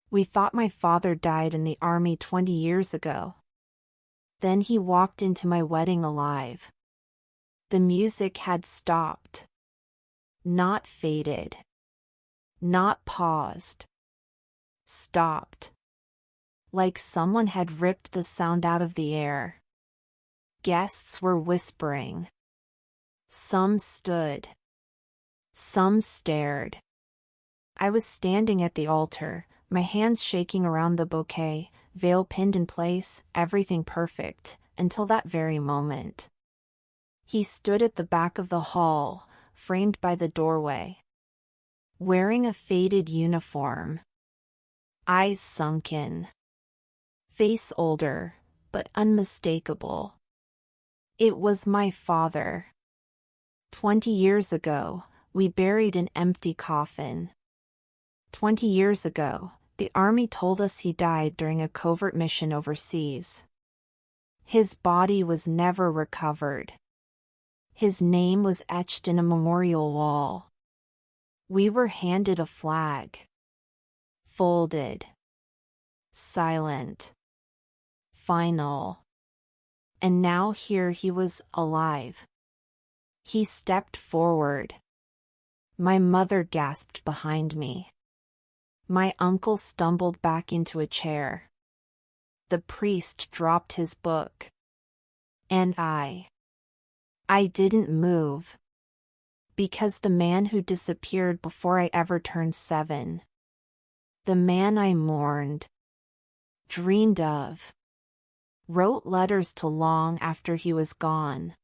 We thought my father died in the army 20 years ago. Then he walked into my wedding alive. The music had stopped. Not faded. Not paused. Stopped. Like someone had ripped the sound out of the air. Guests were whispering. Some stood. Some stared. I was standing at the altar, my hands shaking around the bouquet, veil pinned in place, everything perfect, until that very moment. He stood at the back of the hall, framed by the doorway. Wearing a faded uniform. Eyes sunken. Face older, but unmistakable. It was my father. 20 years ago, we buried an empty coffin. 20 years ago, the army told us he died during a covert mission overseas. His body was never recovered. His name was etched in a memorial wall. We were handed a flag. Folded. Silent. Final. And now here he was, alive. He stepped forward. My mother gasped behind me. My uncle stumbled back into a chair. The priest dropped his book. And I didn't move. Because the man who disappeared before I ever turned 7. The man I mourned. Dreamed of. Wrote letters to long after he was gone.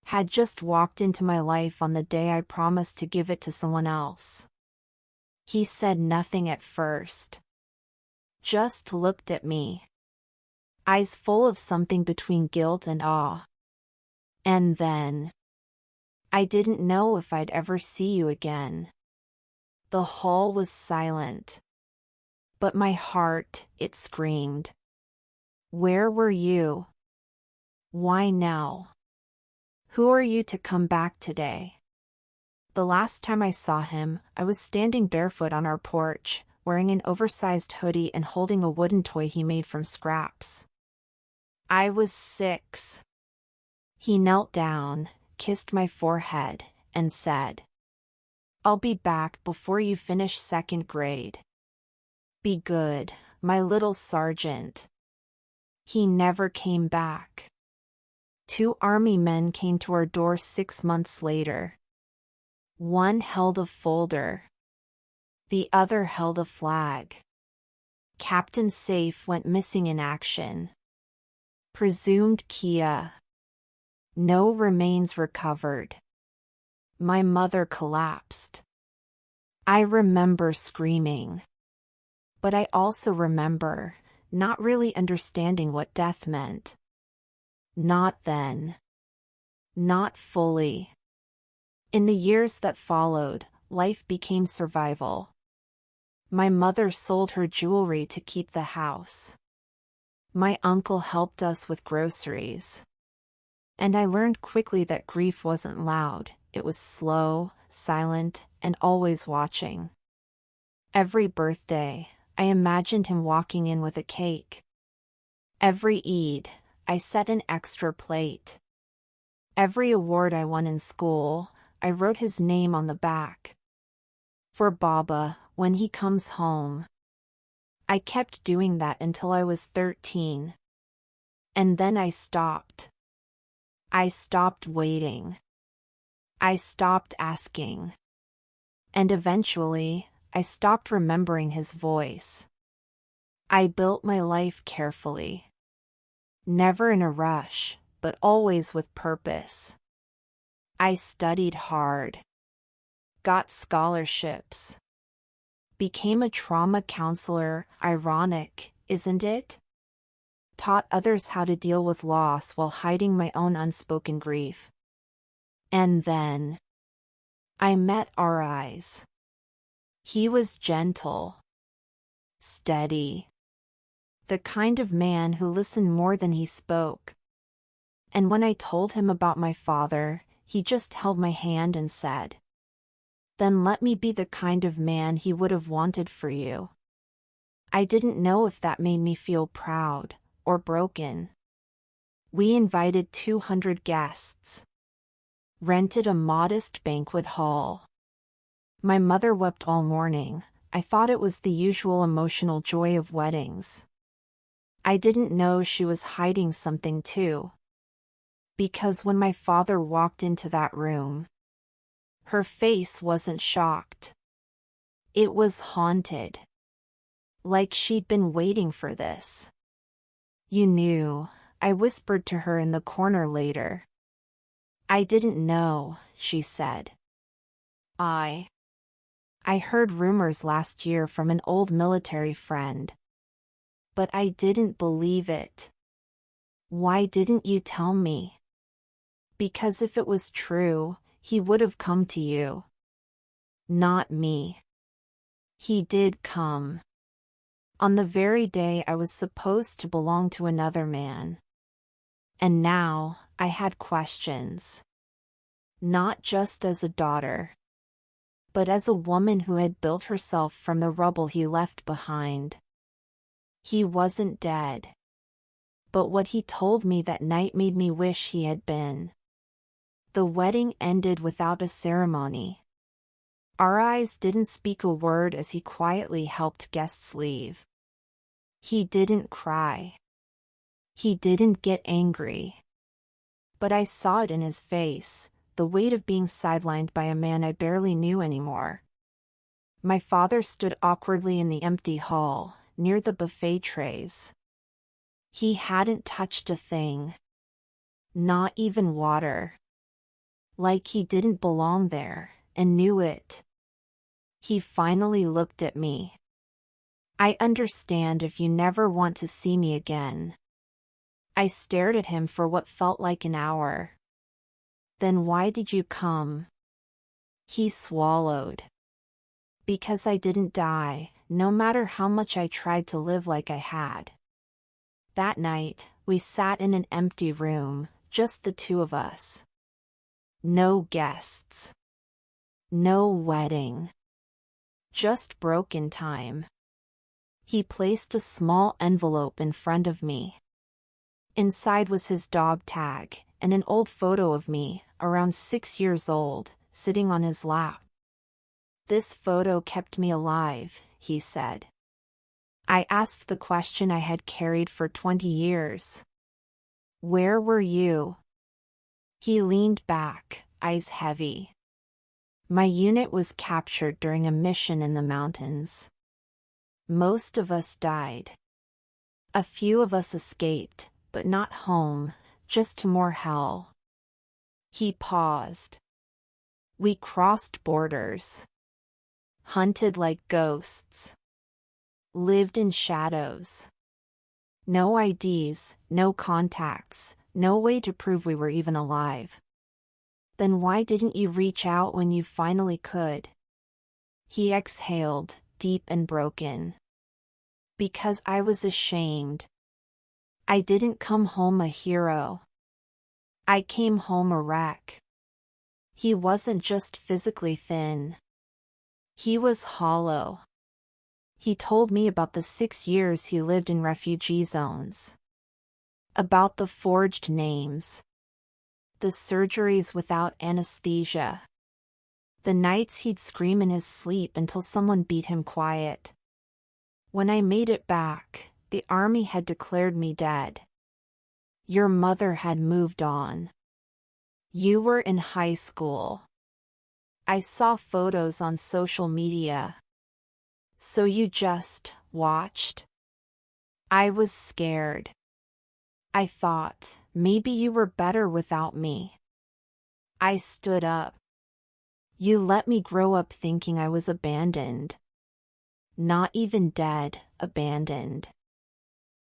Had just walked into my life on the day I promised to give it to someone else. He said nothing at first. Just looked at me. Eyes full of something between guilt and awe. And then, I didn't know if I'd ever see you again. The hall was silent. But my heart, it screamed. Where were you? Why now? Who are you to come back today? The last time I saw him, I was standing barefoot on our porch, wearing an oversized hoodie and holding a wooden toy he made from scraps. I was 6. He knelt down, kissed my forehead, and said, "I'll be back before you finish 2nd grade. Be good, my little sergeant." He never came back. 2 army men came to our door 6 months later. One held a folder. The other held a flag. Captain Safe went missing in action. Presumed Kia. No remains recovered. My mother collapsed. I remember screaming. But I also remember not really understanding what death meant. Not then. Not fully. In the years that followed, life became survival. My mother sold her jewelry to keep the house. My uncle helped us with groceries. And I learned quickly that grief wasn't loud, it was slow, silent, and always watching. Every birthday, I imagined him walking in with a cake. Every Eid, I set an extra plate. Every award I won in school, I wrote his name on the back. For Baba, when he comes home. I kept doing that until I was 13. And then I stopped. I stopped waiting. I stopped asking. And eventually, I stopped remembering his voice. I built my life carefully. Never in a rush, but always with purpose. I studied hard. Got scholarships. Became a trauma counselor, ironic, isn't it? Taught others how to deal with loss while hiding my own unspoken grief. And then, I met our eyes. He was gentle. Steady. The kind of man who listened more than he spoke. And when I told him about my father, he just held my hand and said, "Then let me be the kind of man he would have wanted for you." I didn't know if that made me feel proud or broken. We invited 200 guests, rented a modest banquet hall. My mother wept all morning. I thought it was the usual emotional joy of weddings. I didn't know she was hiding something too. Because when my father walked into that room, her face wasn't shocked. It was haunted. Like she'd been waiting for this. "You knew," I whispered to her in the corner later. "I didn't know," she said. I heard rumors last year from an old military friend. But I didn't believe it. "Why didn't you tell me?" "Because if it was true, he would have come to you." "Not me." "He did come. On the very day I was supposed to belong to another man." And now, I had questions. Not just as a daughter, but as a woman who had built herself from the rubble he left behind. He wasn't dead. But what he told me that night made me wish he had been. The wedding ended without a ceremony. Our eyes didn't speak a word as he quietly helped guests leave. He didn't cry. He didn't get angry. But I saw it in his face, the weight of being sidelined by a man I barely knew anymore. My father stood awkwardly in the empty hall, near the buffet trays. He hadn't touched a thing. Not even water. Like he didn't belong there, and knew it. He finally looked at me. "I understand if you never want to see me again." I stared at him for what felt like an hour. "Then why did you come?" He swallowed. "Because I didn't die, no matter how much I tried to live like I had." That night, we sat in an empty room, just the two of us. No guests. No wedding. Just broken time. He placed a small envelope in front of me. Inside was his dog tag, and an old photo of me, around 6 years old, sitting on his lap. "This photo kept me alive," he said. I asked the question I had carried for 20 years. "Where were you?" He leaned back, eyes heavy. "My unit was captured during a mission in the mountains. Most of us died. A few of us escaped, but not home, just to more hell." He paused. "We crossed borders. Hunted like ghosts. Lived in shadows. No IDs, no contacts, no way to prove we were even alive." "Then why didn't you reach out when you finally could?" He exhaled, deep and broken. "Because I was ashamed. I didn't come home a hero. I came home a wreck." He wasn't just physically thin. He was hollow. He told me about the 6 years he lived in refugee zones. About the forged names. The surgeries without anesthesia. The nights he'd scream in his sleep until someone beat him quiet. When I made it back, the army had declared me dead. Your mother had moved on. You were in high school. I saw photos on social media. So you just watched? I was scared. I thought, maybe you were better without me. I stood up. You let me grow up thinking I was abandoned. Not even dead, abandoned.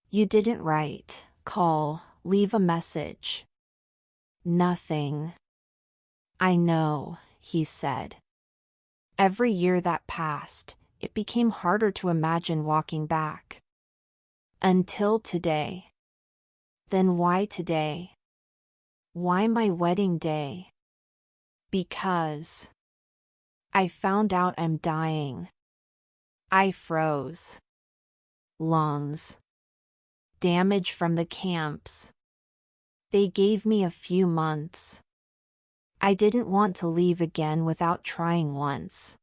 You didn't write, call, leave a message. Nothing. I know, he said. Every year that passed, it became harder to imagine walking back. Until today. Then why today? Why my wedding day? Because I found out I'm dying. I froze. lungs, damage from the camps. They gave me a few months. I didn't want to leave again without trying once.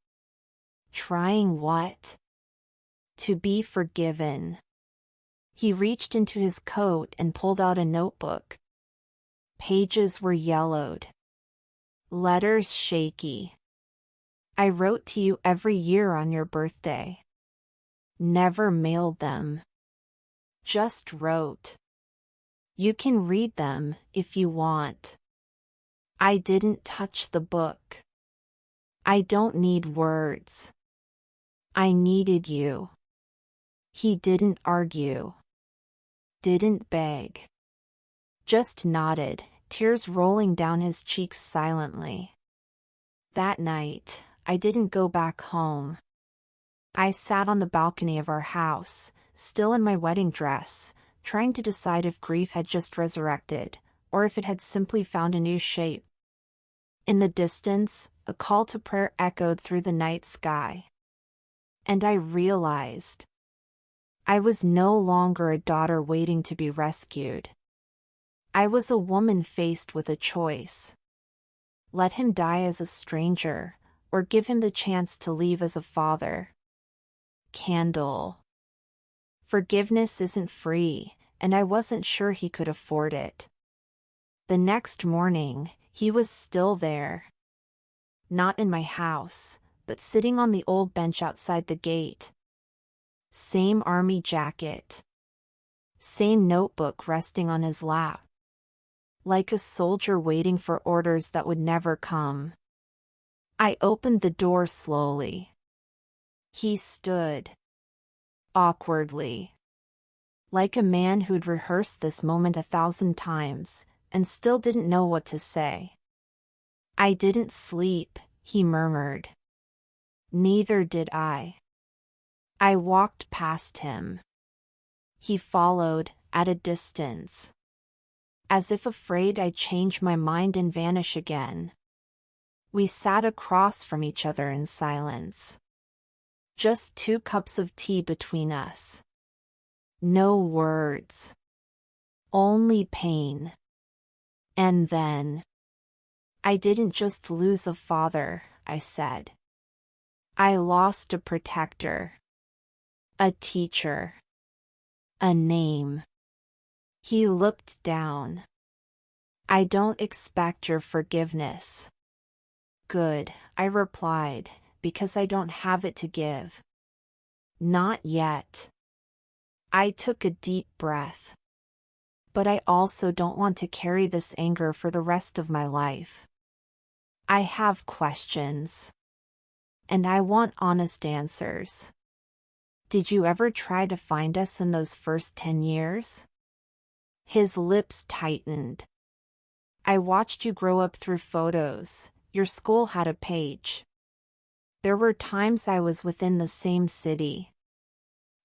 Trying what? To be forgiven. He reached into his coat and pulled out a notebook. Pages were yellowed. Letters shaky. I wrote to you every year on your birthday. Never mailed them. Just wrote. You can read them if you want. I didn't touch the book. I don't need words. I needed you. He didn't argue. Didn't beg. Just nodded, tears rolling down his cheeks silently. That night, I didn't go back home. I sat on the balcony of our house, still in my wedding dress, trying to decide if grief had just resurrected, or if it had simply found a new shape. In the distance, a call to prayer echoed through the night sky. And I realized I was no longer a daughter waiting to be rescued. I was a woman faced with a choice. Let him die as a stranger, or give him the chance to leave as a father. Candle. Forgiveness isn't free, and I wasn't sure he could afford it. The next morning, he was still there. Not in my house, but sitting on the old bench outside the gate. Same army jacket. Same notebook resting on his lap. Like a soldier waiting for orders that would never come. I opened the door slowly. He stood. Awkwardly. Like a man who'd rehearsed this moment 1,000 times, and still didn't know what to say. I didn't sleep, he murmured. Neither did I. I walked past him. He followed, at a distance. As if afraid I'd change my mind and vanish again. We sat across from each other in silence. Just 2 cups of tea between us. No words. Only pain. And then, I didn't just lose a father, I said. I lost a protector. A teacher. A name. He looked down. I don't expect your forgiveness. Good, I replied, because I don't have it to give. Not yet. I took a deep breath. But I also don't want to carry this anger for the rest of my life. I have questions. And I want honest answers. Did you ever try to find us in those first 10 years? His lips tightened. I watched you grow up through photos. Your school had a page. There were times I was within the same city.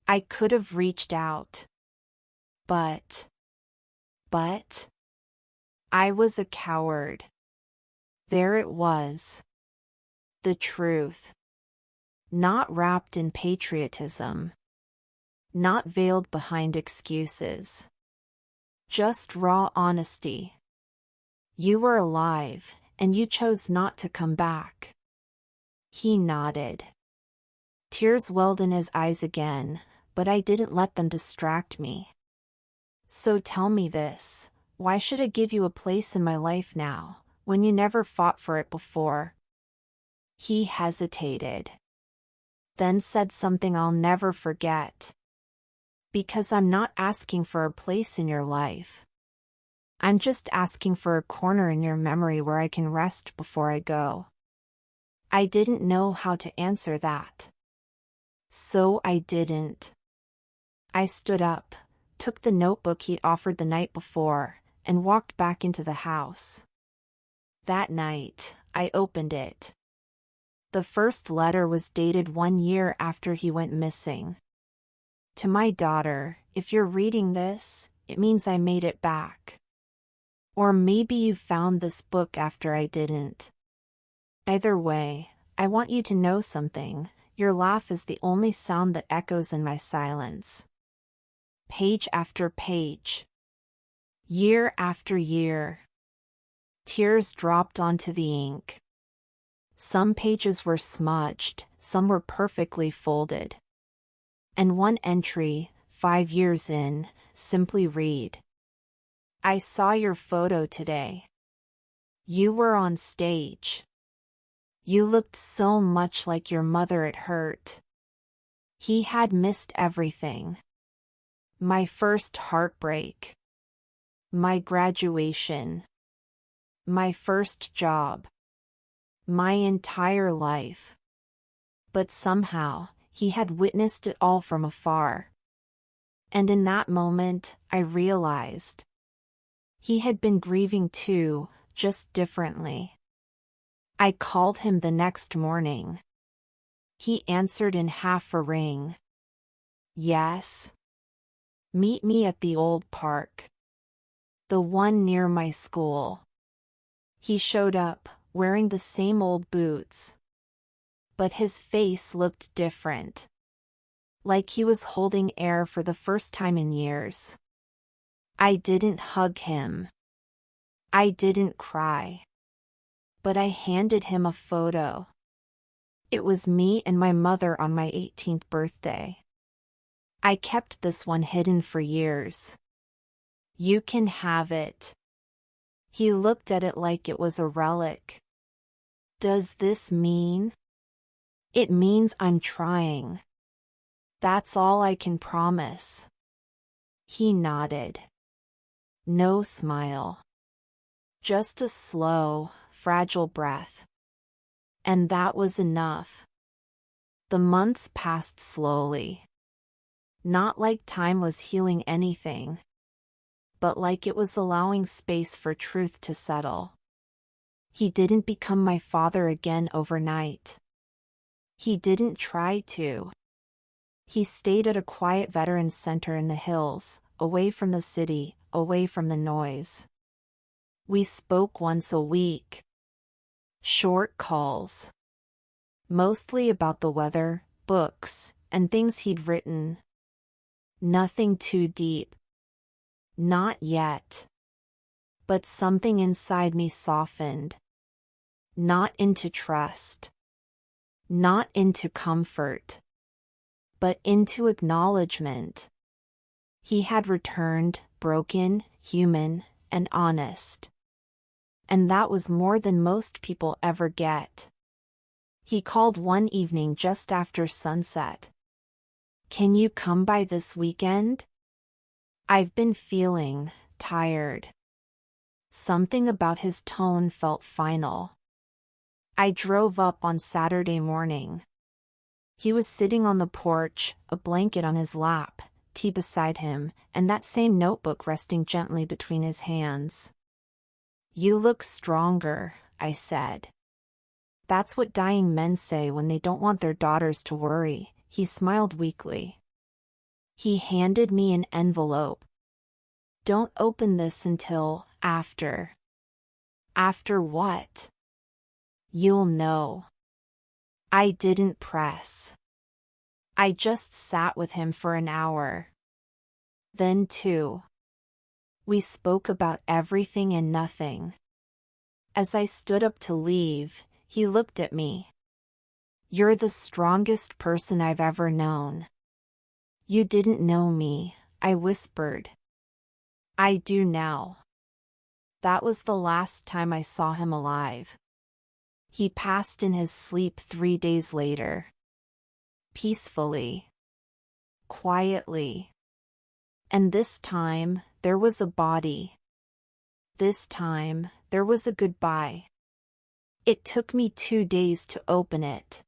I could have reached out. But I was a coward. There it was. The truth. Not wrapped in patriotism. Not veiled behind excuses. Just raw honesty. You were alive, and you chose not to come back. He nodded. Tears welled in his eyes again, but I didn't let them distract me. So tell me this, why should I give you a place in my life now, when you never fought for it before? He hesitated. Then said something I'll never forget. Because I'm not asking for a place in your life. I'm just asking for a corner in your memory where I can rest before I go. I didn't know how to answer that. So I didn't. I stood up, took the notebook he'd offered the night before, and walked back into the house. That night, I opened it. The first letter was dated 1 year after he went missing. To my daughter, if you're reading this, it means I made it back. Or maybe you found this book after I didn't. Either way, I want you to know something. Your laugh is the only sound that echoes in my silence. page after page. Year after year. Tears dropped onto the ink. Some pages were smudged, some were perfectly folded. And one entry, 5 years in, simply read, "I saw your photo today. You were on stage. You looked so much like your mother it hurt." He had missed everything. My first heartbreak. My graduation. My first job. My entire life. But somehow, he had witnessed it all from afar. And in that moment, I realized he had been grieving too, just differently. I called him the next morning. He answered in half a ring. "Yes. Meet me at the old park. The one near my school." He showed up, wearing the same old boots. But his face looked different. Like he was holding air for the first time in years. I didn't hug him. I didn't cry. But I handed him a photo. It was me and my mother on my 18th birthday. I kept this one hidden for years. "You can have it." He looked at it like it was a relic. "Does this mean?" "It means I'm trying. That's all I can promise." He nodded. No smile. Just a slow, fragile breath. And that was enough. The months passed slowly. Not like time was healing anything, but like it was allowing space for truth to settle. He didn't become my father again overnight. He didn't try to. He stayed at a quiet veterans center in the hills, away from the city, away from the noise. We spoke once a week. Short calls. Mostly about the weather, books, and things he'd written. Nothing too deep. Not yet. But something inside me softened. Not into trust. Not into comfort. But into acknowledgement. He had returned, broken, human, and honest. And that was more than most people ever get. He called one evening just after sunset. "Can you come by this weekend? I've been feeling tired." Something about his tone felt final. I drove up on Saturday morning. He was sitting on the porch, a blanket on his lap, tea beside him, and that same notebook resting gently between his hands. "You look stronger," I said. "That's what dying men say when they don't want their daughters to worry." He smiled weakly. He handed me an envelope. "Don't open this until after." "After what?" "You'll know." I didn't press. I just sat with him for an hour. Then 2. We spoke about everything and nothing. As I stood up to leave, he looked at me. "You're the strongest person I've ever known." "You didn't know me," I whispered. "I do now." That was the last time I saw him alive. He passed in his sleep 3 days later. Peacefully. Quietly. And this time, there was a body. This time, there was a goodbye. It took me 2 days to open it.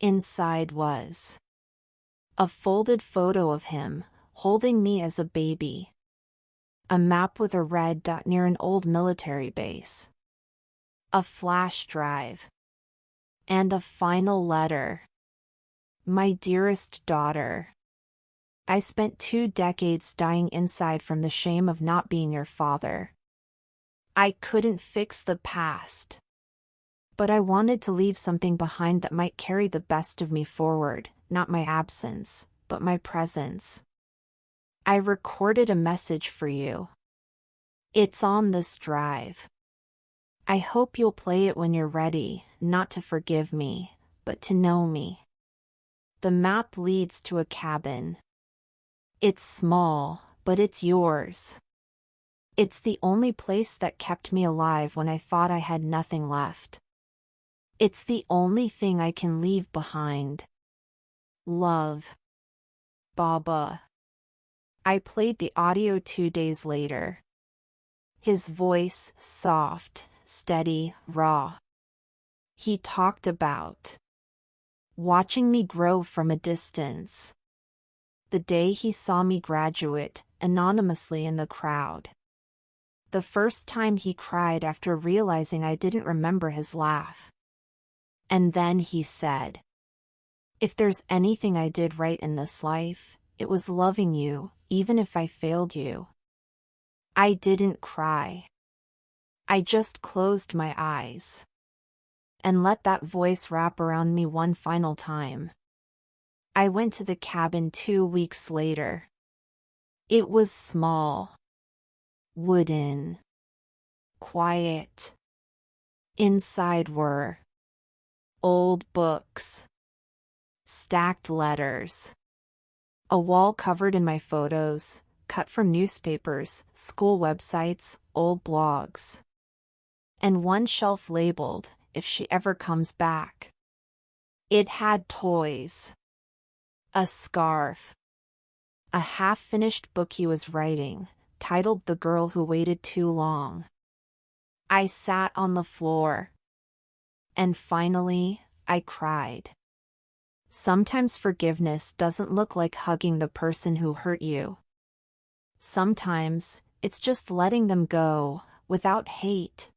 Inside was a folded photo of him, holding me as a baby. A map with a red dot near an old military base. A flash drive. And a final letter. "My dearest daughter. I spent 2 decades dying inside from the shame of not being your father. I couldn't fix the past. But I wanted to leave something behind that might carry the best of me forward, not my absence, but my presence. I recorded a message for you. It's on this drive. I hope you'll play it when you're ready, not to forgive me, but to know me. The map leads to a cabin. It's small, but it's yours. It's the only place that kept me alive when I thought I had nothing left. It's the only thing I can leave behind. Love. Baba. I played the audio 2 days later. His voice, soft, steady, raw. He talked about watching me grow from a distance. The day he saw me graduate, anonymously in the crowd. The first time he cried after realizing I didn't remember his laugh. And then he said, "If there's anything I did right in this life, it was loving you, even if I failed you." I didn't cry. I just closed my eyes and let that voice wrap around me one final time. I went to the cabin 2 weeks later. It was small, wooden, quiet. Inside were old books, stacked letters, a wall covered in my photos, cut from newspapers, school websites, old blogs, and one shelf labeled, "If she ever comes back." It had toys, a scarf, a half-finished book he was writing, titled "The Girl Who Waited Too Long." I sat on the floor, and finally, I cried. Sometimes forgiveness doesn't look like hugging the person who hurt you. Sometimes, it's just letting them go, without hate.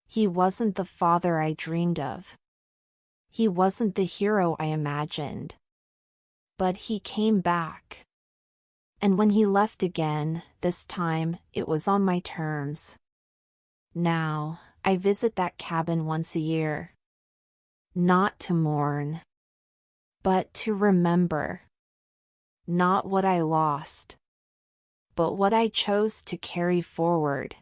He wasn't the father I dreamed of. He wasn't the hero I imagined. But he came back. And when he left again, this time, it was on my terms. Now, I visit that cabin once a year. Not to mourn, but to remember. Not what I lost, but what I chose to carry forward.